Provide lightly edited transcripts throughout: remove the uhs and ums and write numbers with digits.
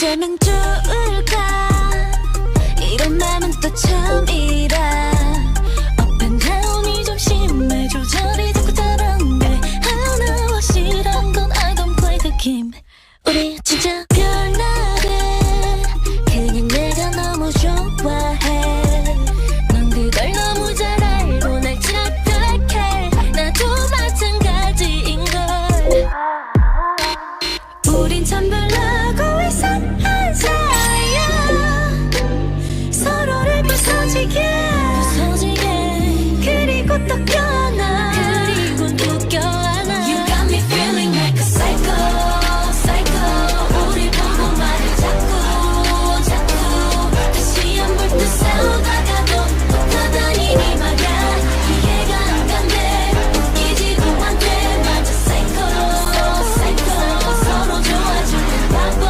어쩌면 좋을까 이런 맘은 또 처음이라 Up and down이 좀 심해 조절이 자꾸 다른데 하나와 싫은 건 I don't play the game 우리 진짜 별나게 그냥 내가 너무 좋아해 넌 그걸 너무 잘 알고 날 착각해 나도 마찬가지인걸 우린 참 별나고 이상한 사이야 서로를 부서지게 그리고 또 껴나 그리고 또 껴안아 You got me feeling like a psycho psycho 우리 보고 말을 자꾸 다시 안 볼 듯 싸우다가도 붙어다니니 말야 이해가 안 간대 웃기지도 않대 맞아 psycho psycho 서로 좋아주는 바보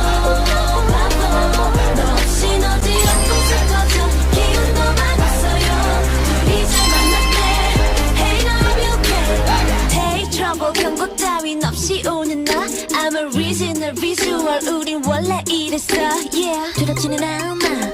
너 없인 어지럽고 슬퍼져 기운도 많았어요 둘이 잘 만났대 Hey now I'm okay Take trouble 경고 따윈 없이 오는 나 I'm a original visual 우린 원래 이랬어 Yeah 두렵지는 않아